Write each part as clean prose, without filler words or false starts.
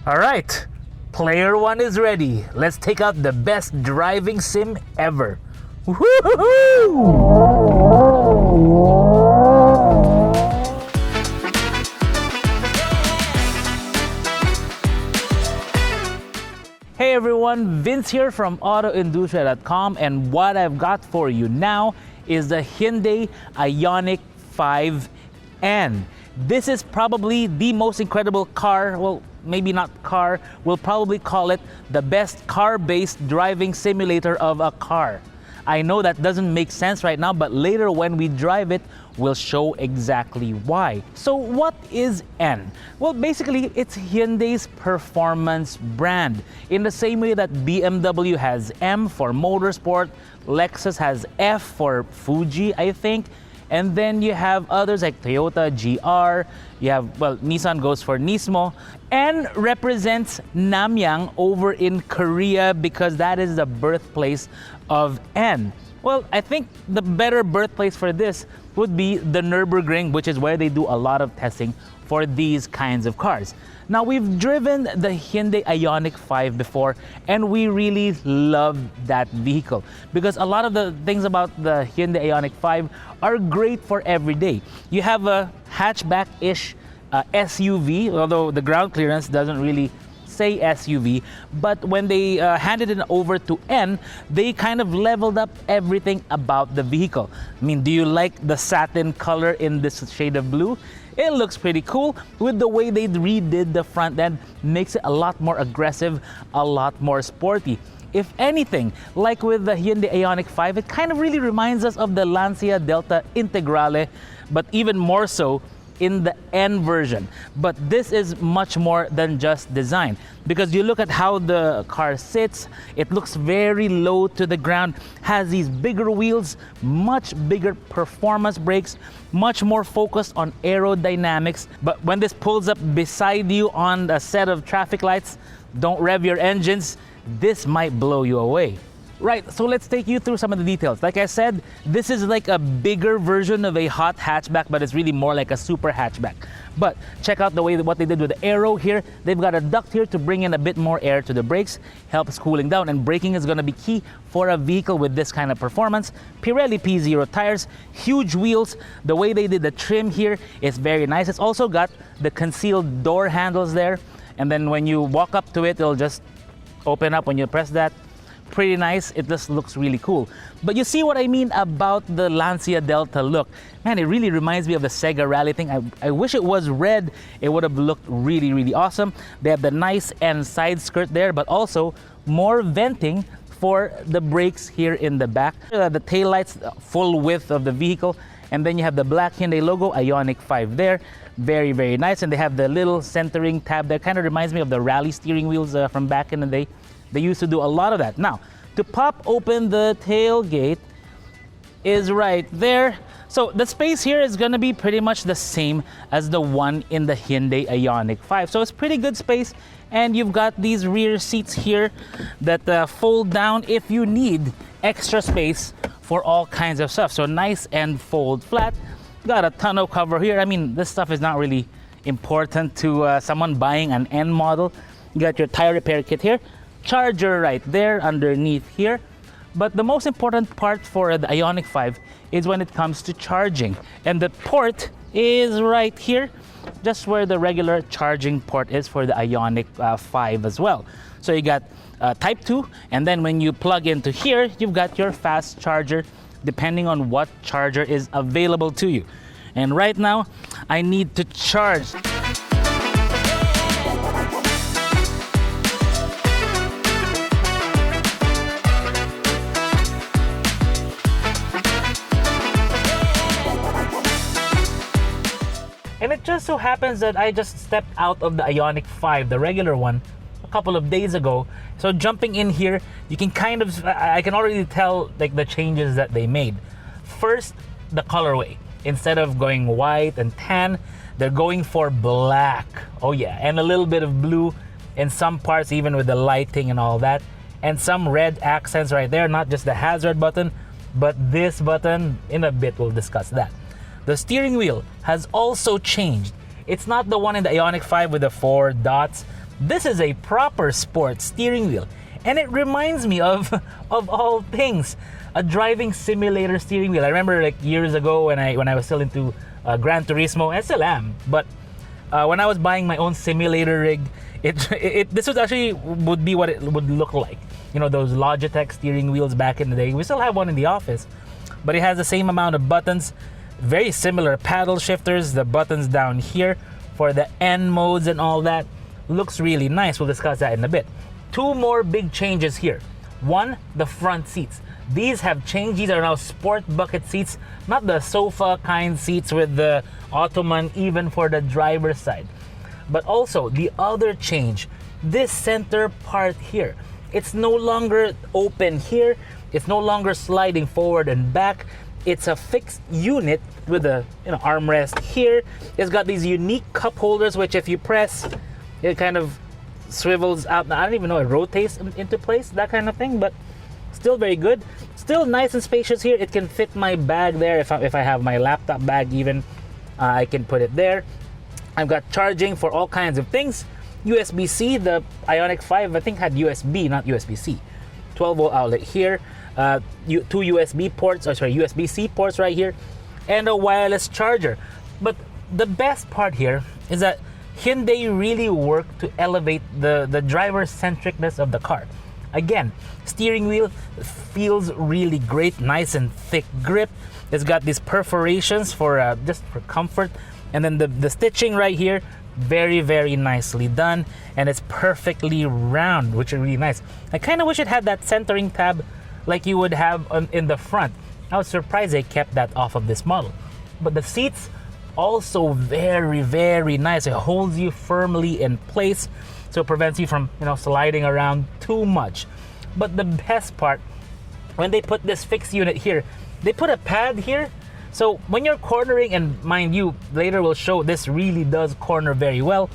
Alright, player one is ready. Let's take out the best driving sim ever. Hey everyone, Vince here from AutoIndustriya.com, and what I've got for you now is the Hyundai Ioniq 5N. This is probably the most incredible car, well, maybe not car, we'll probably call it the best car-based driving simulator of a car. I know that doesn't make sense right now, but later when we drive it, we'll show exactly why. So what is N? Well, basically, it's Hyundai's performance brand. In the same way that BMW has M for motorsport, Lexus has F for Fuji, I think, and then you have others like Toyota GR, you have, well, Nissan goes for Nismo. N represents Namyang over in Korea because that is the birthplace of N. Well, I think the better birthplace for this would be the Nürburgring, which is where they do a lot of testing for these kinds of cars. Now, we've driven the Hyundai Ioniq 5 before, and we really love that vehicle because a lot of the things about the Hyundai Ioniq 5 are great for every day. You have a hatchback-ish SUV, although the ground clearance doesn't really say SUV, but when they handed it over to N, they kind of leveled up everything about the vehicle. I mean, do you like the satin color in this shade of blue? It looks pretty cool with the way they redid the front end, makes it a lot more aggressive, a lot more sporty. If anything, like with the Hyundai Ioniq 5, it kind of really reminds us of the Lancia Delta Integrale, but even more so in the N version. But this is much more than just design, because you look at how the car sits, it looks very low to the ground, has these bigger wheels, much bigger performance brakes, much more focused on aerodynamics. But when this pulls up beside you on a set of traffic lights, don't rev your engines, this might blow you away. Right, so let's take you through some of the details. Like I said, this is like a bigger version of a hot hatchback, but it's really more like a super hatchback. But check out the way what they did with the aero here. They've got a duct here to bring in a bit more air to the brakes, helps cooling down, and braking is gonna be key for a vehicle with this kind of performance. Pirelli P0 tires, huge wheels. The way they did the trim here is very nice. It's also got the concealed door handles there, and then when you walk up to it, it'll just open up when you press that. Pretty nice. It just looks really cool. But you see what I mean about the Lancia Delta look. Man, it really reminds me of the Sega Rally thing. I wish it was red. It would have looked really, really awesome. They have the nice N side skirt there, but also more venting for the brakes here in the back. The taillights, full width of the vehicle. And then you have the black Hyundai logo, Ioniq 5 there. Very, very nice. And they have the little centering tab that kind of reminds me of the rally steering wheels from back in the day. They used to do a lot of that. Now, to pop open the tailgate is right there. So the space here is gonna be pretty much the same as the one in the Hyundai Ioniq 5. So it's pretty good space, and you've got these rear seats here that fold down if you need extra space for all kinds of stuff. So nice and fold flat. Got a tonneau cover here. I mean, this stuff is not really important to someone buying an N model. You got your tire repair kit here. Charger right there underneath here. But the most important part for the Ioniq 5 is when it comes to charging. And the port is right here, just where the regular charging port is for the Ioniq 5 as well. So you got Type 2, and then when you plug into here, you've got your fast charger, depending on what charger is available to you. And right now, I need to charge. And it just so happens that I just stepped out of the Ioniq 5, the regular one, a couple of days ago. So jumping in here, you can kind of, I can already tell like the changes that they made. First, the colorway. Instead of going white and tan, they're going for black. Oh yeah, and a little bit of blue in some parts, even with the lighting and all that. And some red accents right there, not just the hazard button, but this button. In a bit, we'll discuss that. The steering wheel has also changed. It's not the one in the Ioniq 5 with the 4 dots. This is a proper sports steering wheel. And it reminds me of all things, a driving simulator steering wheel. I remember like years ago when I was still into Gran Turismo, I still am. But when I was buying my own simulator rig, this was actually would be what it would look like. You know, those Logitech steering wheels back in the day. We still have one in the office, but it has the same amount of buttons, very similar paddle shifters, the buttons down here for the N modes and all that. Looks really nice. We'll discuss that in a bit. Two more big changes here. One, the front seats. These have changed. These are now sport bucket seats, not the sofa kind seats with the ottoman even for the driver's side. But also the other change, this center part here. It's no longer open here. It's no longer sliding forward and back. It's a fixed unit with a armrest here. It's got these unique cup holders, which if you press, it kind of swivels out. I don't even know, it rotates into place, that kind of thing, but still very good. Still nice and spacious here. It can fit my bag there. If I have my laptop bag even, I can put it there. I've got charging for all kinds of things. USB-C, the Ioniq 5 I think had USB, not USB-C. 12-volt outlet here. Two USB-C ports right here, and a wireless charger. But the best part here is that Hyundai really worked to elevate the driver-centricness of the car. Again, steering wheel feels really great, nice and thick grip. It's got these perforations for just for comfort, and then the stitching right here, very, very nicely done, and it's perfectly round, which is really nice. I kind of wish it had that centering tab like you would have in the front. I was surprised they kept that off of this model. But the seats, also very, very nice. It holds you firmly in place, so it prevents you from sliding around too much. But the best part, when they put this fixed unit here, they put a pad here. So when you're cornering, and mind you, later we'll show this really does corner very well,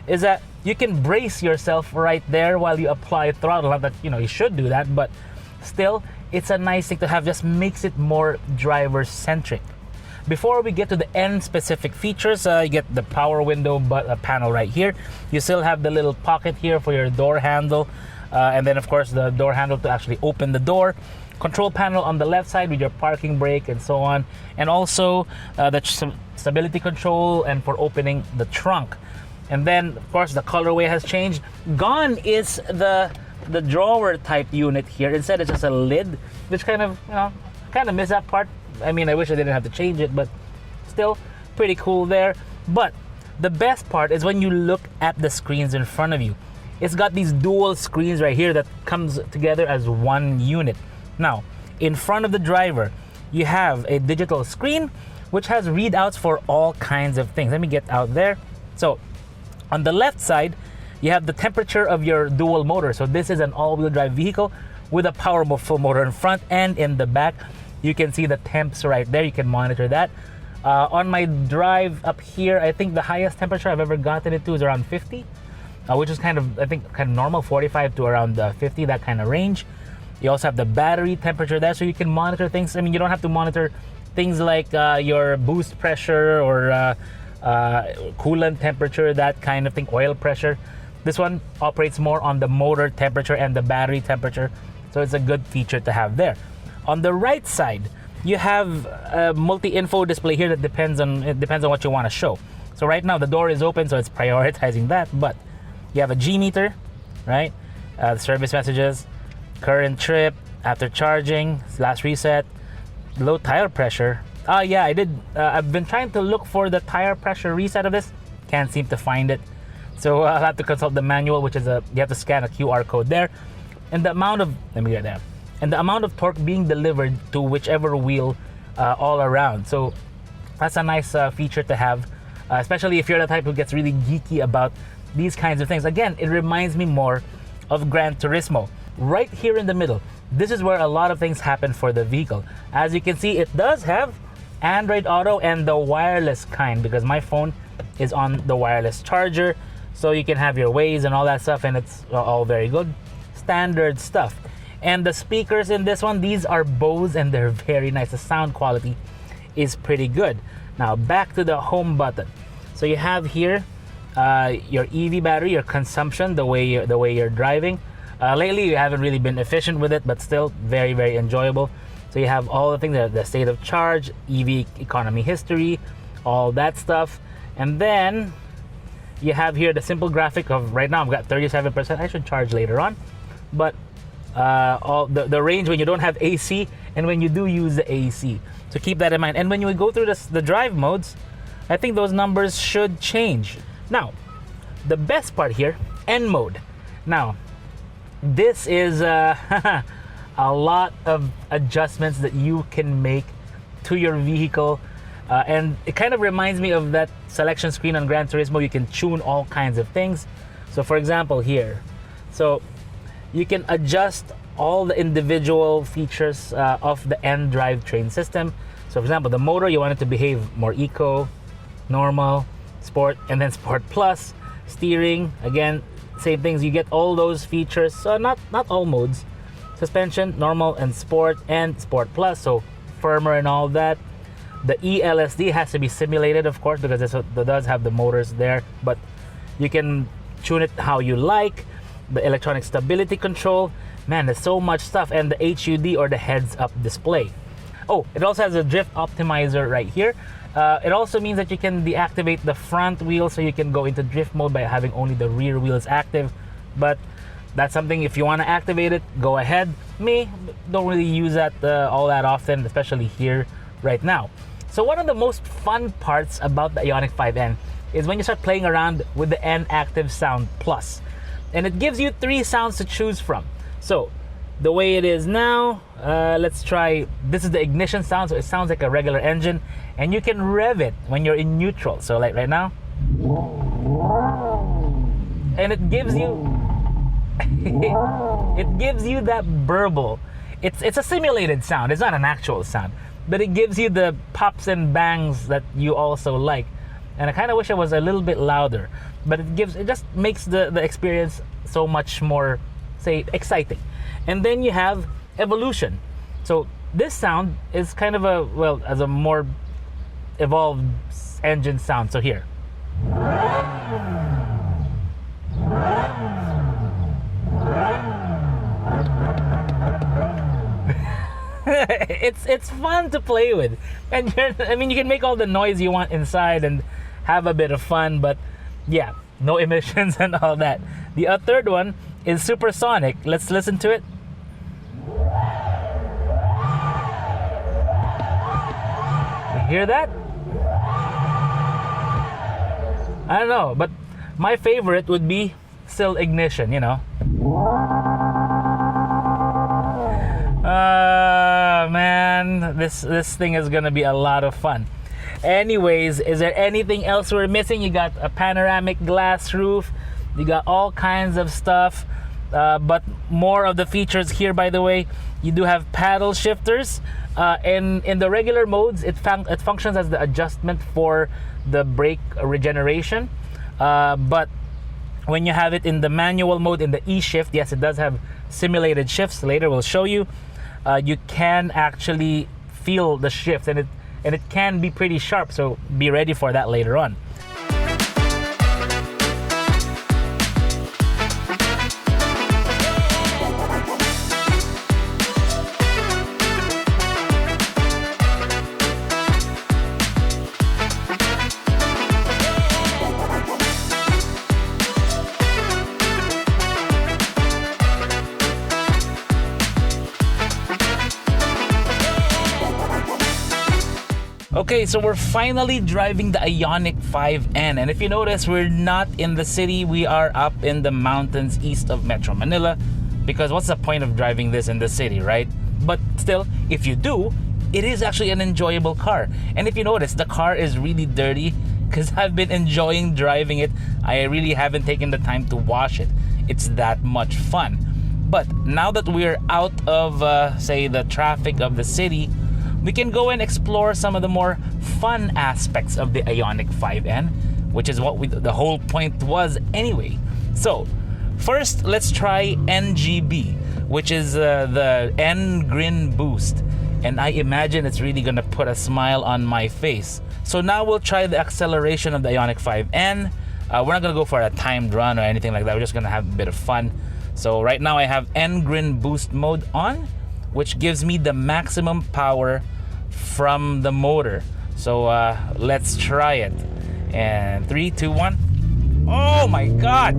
is that you can brace yourself right there while you apply throttle. Not that you should do that, but still, it's a nice thing to have. Just makes it more driver centric. Before we get to the N specific features, you get the power window panel right here. You still have the little pocket here for your door handle, and then of course the door handle to actually open the door. Control panel on the left side with your parking brake and so on, and also the stability control and for opening the trunk. And then of course the colorway has changed. Gone is the drawer type unit here. Instead it's just a lid, which kind of miss that part. I mean, I wish I didn't have to change it, but still pretty cool there. But the best part is when you look at the screens in front of you. It's got these dual screens right here that comes together as one unit. Now, in front of the driver, you have a digital screen which has readouts for all kinds of things. Let me get out there. So, on the left side, you have the temperature of your dual motor. So this is an all-wheel drive vehicle with a powerful motor in front and in the back. You can see the temps right there. You can monitor that. On my drive up here, I think the highest temperature I've ever gotten it to is around 50, which is kind of normal, 45 to around 50, that kind of range. You also have the battery temperature there, so you can monitor things. I mean, you don't have to monitor things like your boost pressure or coolant temperature, that kind of thing, oil pressure. This one operates more on the motor temperature and the battery temperature, so it's a good feature to have there. On the right side, you have a multi-info display here that depends on what you want to show. So right now the door is open, so it's prioritizing that. But you have a G meter, right? Service messages, current trip, after charging, last reset, low tire pressure. Yeah, I did. I've been trying to look for the tire pressure reset of this. Can't seem to find it. So I'll have to consult the manual, which is you have to scan a QR code there. And the amount of, let me get there. And the amount of torque being delivered to whichever wheel all around. So that's a nice feature to have, especially if you're the type who gets really geeky about these kinds of things. Again, it reminds me more of Gran Turismo. Right here in the middle, this is where a lot of things happen for the vehicle. As you can see, it does have Android Auto and the wireless kind, because my phone is on the wireless charger. So you can have your Waze and all that stuff, and it's all very good. Standard stuff. And the speakers in this one, these are Bose, and they're very nice. The sound quality is pretty good. Now back to the home button. So you have here your EV battery, your consumption, the way you're driving. Lately, you haven't really been efficient with it, but still very, very enjoyable. So you have all the things, the state of charge, EV economy history, all that stuff. And then you have here the simple graphic of right now I've got 37%. I should charge later on. But all the range when you don't have AC and when you do use the AC. So keep that in mind. And when you go through the drive modes, I think those numbers should change. Now, the best part here, N mode. Now, this is a lot of adjustments that you can make to your vehicle. And it kind of reminds me of that selection screen on Gran Turismo. You can tune all kinds of things. So for example here, so you can adjust all the individual features of the N drivetrain system. So for example, the motor, you want it to behave more eco, normal, sport, and then sport plus. Steering, again, same things. You get all those features. So not all modes. Suspension, normal and sport plus. So firmer and all that. The ELSD has to be simulated, of course, because it does have the motors there. But you can tune it how you like. The electronic stability control. Man, there's so much stuff. And the HUD, or the heads-up display. Oh, it also has a drift optimizer right here. It also means that you can deactivate the front wheel, so you can go into drift mode by having only the rear wheels active. But that's something, if you want to activate it, go ahead. Me, don't really use that all that often, especially here right now. So one of the most fun parts about the Ioniq 5N is when you start playing around with the N Active Sound Plus. And it gives you 3 sounds to choose from. So the way it is now, let's try, this is the ignition sound, so it sounds like a regular engine, and you can rev it when you're in neutral. So like right now, and it gives you it gives you that burble. It's a simulated sound, it's not an actual sound, but it gives you the pops and bangs that you also like. And I kind of wish it was a little bit louder, but it just makes the experience so much more, say, exciting. And then you have evolution. So this sound is kind of as a more evolved engine sound. So here. It's fun to play with, and you can make all the noise you want inside and have a bit of fun, but yeah, no emissions and all that. The third one is supersonic. Let's listen to it. You hear that? I don't know, but my favorite would be still ignition, you know. Man, this thing is gonna be a lot of fun. Anyways, is there anything else we're missing? You got a panoramic glass roof, you got all kinds of stuff, but more of the features here, by the way. You do have paddle shifters. In the regular modes, it functions as the adjustment for the brake regeneration, but when you have it in the manual mode, in the E-shift, yes, it does have simulated shifts. Later we'll show you. You can actually feel the shift, and it can be pretty sharp, so be ready for that later on. Okay, so we're finally driving the Ioniq 5N, and if you notice, we're not in the city. We are up in the mountains east of Metro Manila, because what's the point of driving this in the city, right? But still, if you do, it is actually an enjoyable car. And if you notice, the car is really dirty because I've been enjoying driving it. I really haven't taken the time to wash it. It's that much fun. But now that we're out of, say, the traffic of the city, we can go and explore some of the more fun aspects of the Ioniq 5N, which is what the whole point was anyway. So, first, let's try NGB, which is the N Grin Boost. And I imagine it's really gonna put a smile on my face. So now we'll try the acceleration of the Ioniq 5N. We're not gonna go for a timed run or anything like that. We're just gonna have a bit of fun. So right now I have N-Grin boost mode on, which gives me the maximum power from the motor. So let's try it. And 3, 2, 1. Oh my God!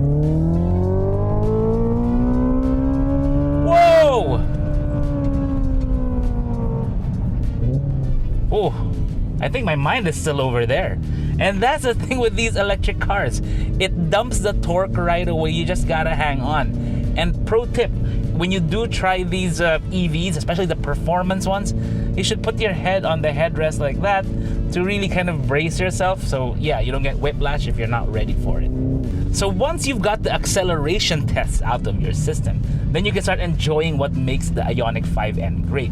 Whoa! Oh, I think my mind is still over there. And that's the thing with these electric cars. It dumps the torque right away. You just gotta hang on. And pro tip, when you do try these EVs, especially the performance ones, you should put your head on the headrest like that to really kind of brace yourself. So yeah, you don't get whiplash if you're not ready for it. So once you've got the acceleration tests out of your system, then you can start enjoying what makes the Ioniq 5N great.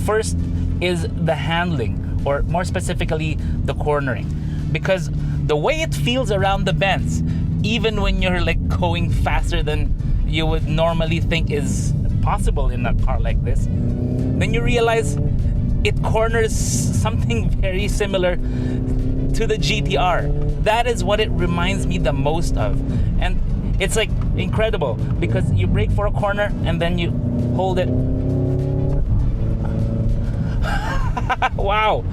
First is the handling, or more specifically, the cornering. Because the way it feels around the bends, even when you're like going faster than you would normally think is possible in a car like this, then you realize it corners something very similar to the GTR. That is what it reminds me the most of. And it's like incredible because you brake for a corner and then you hold it. Wow.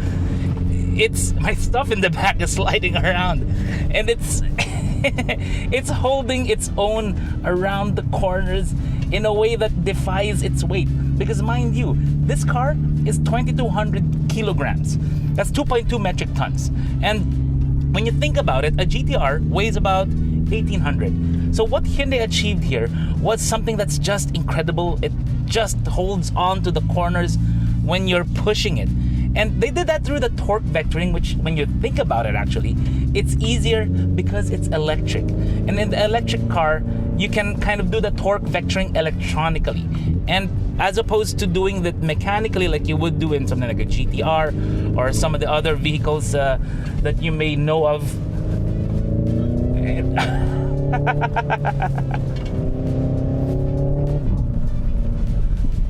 It's my stuff in the back is sliding around, and it's it's holding its own around the corners in a way that defies its weight. Because mind you, this car is 2,200 kilograms. That's 2.2 metric tons. And when you think about it, a GTR weighs about 1,800. So what Hyundai achieved here was something that's just incredible. It just holds on to the corners when you're pushing it. And they did that through the torque vectoring, which when you think about it actually, it's easier because it's electric. And in the electric car, you can kind of do the torque vectoring electronically. And as opposed to doing that mechanically like you would do in something like a GTR or some of the other vehicles that you may know of.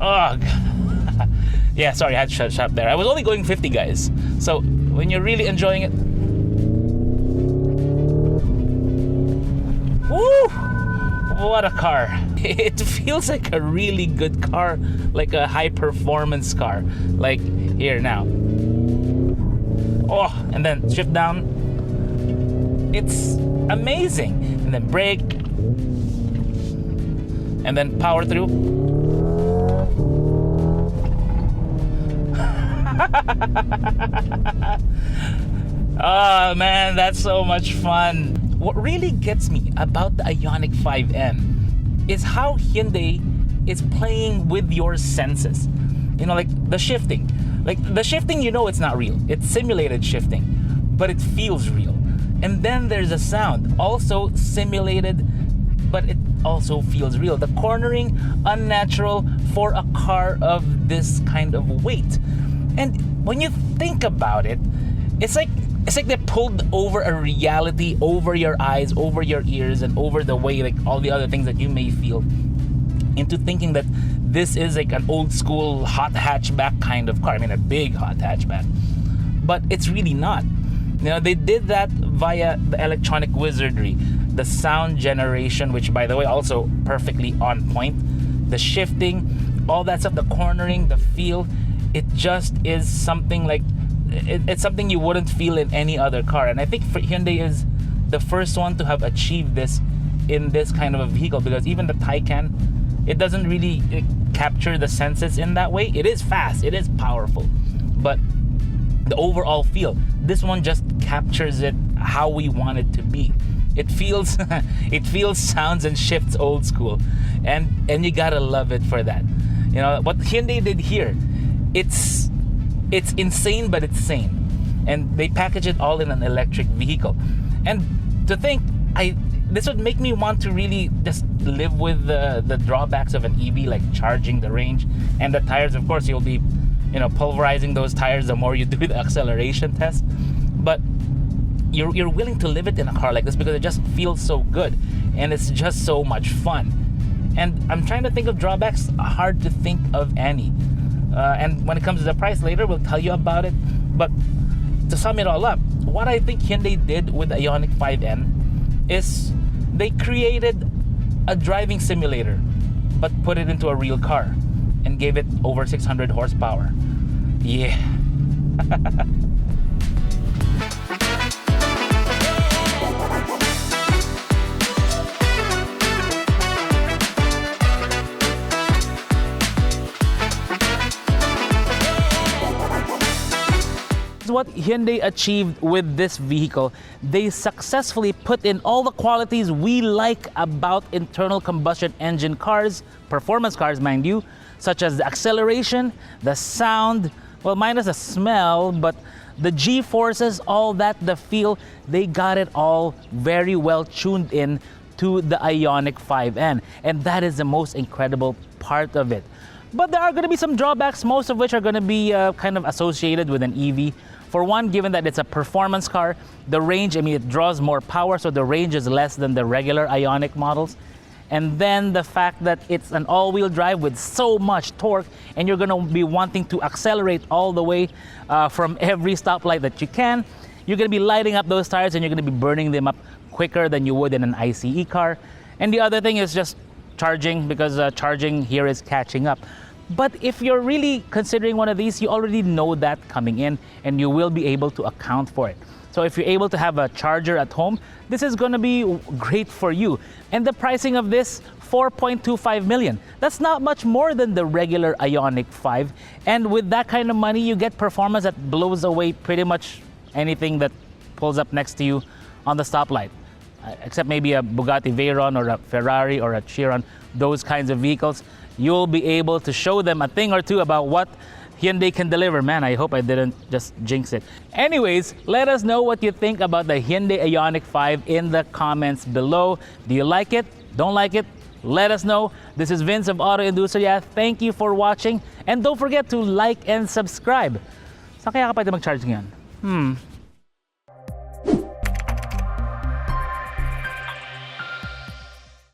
Oh, God. Yeah, sorry, I had to shut up there. I was only going 50, guys. So when you're really enjoying it, woo! What a car. It feels like a really good car, like a high performance car. Like here now. Oh, and then shift down. It's amazing. And then brake. And then power through. Oh man, that's so much fun. What really gets me about the Ioniq 5N is how Hyundai is playing with your senses. You know, like the shifting. Like the shifting, you know it's not real. It's simulated shifting, but it feels real. And then there's a sound, also simulated, but it also feels real. The cornering, unnatural for a car of this kind of weight. And when you think about it, it's like they pulled over a reality over your eyes, over your ears, and over the way, like all the other things that you may feel, into thinking that this is like an old school hot hatchback kind of car. I mean, a big hot hatchback. But it's really not. You know, they did that via the electronic wizardry, the sound generation, which by the way, also perfectly on point, the shifting, all that stuff, the cornering, the feel. It just is something like, it's something you wouldn't feel in any other car. And I think Hyundai is the first one to have achieved this in this kind of a vehicle, because even the Taycan, it doesn't really capture the senses in that way. It is fast, it is powerful, but the overall feel, this one just captures it how we want it to be. It feels it feels, sounds, and shifts old school, and you gotta love it for that. You know what Hyundai did here, it's insane, but it's sane. And they package it all in an electric vehicle. And to think, this would make me want to really just live with the drawbacks of an EV, like charging, the range, and the tires. Of course, you'll be, pulverizing those tires the more you do the acceleration test. But you're willing to live it in a car like this because it just feels so good, and it's just so much fun. And I'm trying to think of drawbacks, hard to think of any. And when it comes to the price later, we'll tell you about it. But to sum it all up, what I think Hyundai did with the Ioniq 5N is they created a driving simulator, but put it into a real car and gave it over 600 horsepower. Yeah. What Hyundai achieved with this vehicle. They successfully put in all the qualities we like about internal combustion engine cars, performance cars, mind you, such as the acceleration, the sound, well, minus the smell, but the G-forces, all that, the feel, they got it all very well tuned in to the Ioniq 5N. And that is the most incredible part of it. But there are going to be some drawbacks, most of which are going to be kind of associated with an EV. For one, given that it's a performance car, the range, I mean, it draws more power, so the range is less than the regular Ioniq models. And then the fact that it's an all-wheel drive with so much torque, and you're going to be wanting to accelerate all the way from every stoplight that you can. You're going to be lighting up those tires, and you're going to be burning them up quicker than you would in an ICE car. And the other thing is just charging, because charging here is catching up. But if you're really considering one of these, you already know that coming in, and you will be able to account for it. So if you're able to have a charger at home, this is going to be great for you. And the pricing of this, 4.25 million. That's not much more than the regular Ioniq 5. And with that kind of money, you get performance that blows away pretty much anything that pulls up next to you on the stoplight. Except maybe a Bugatti Veyron or a Ferrari or a Chiron, those kinds of vehicles. You'll be able to show them a thing or two about what Hyundai can deliver. Man, I hope I didn't just jinx it. Anyways, let us know what you think about the Hyundai Ioniq 5 in the comments below. Do you like it? Don't like it? Let us know. This is Vince of AutoIndustriya. Thank you for watching. And don't forget to like and subscribe. Saan kaya ka pwede mag-charge ngayon?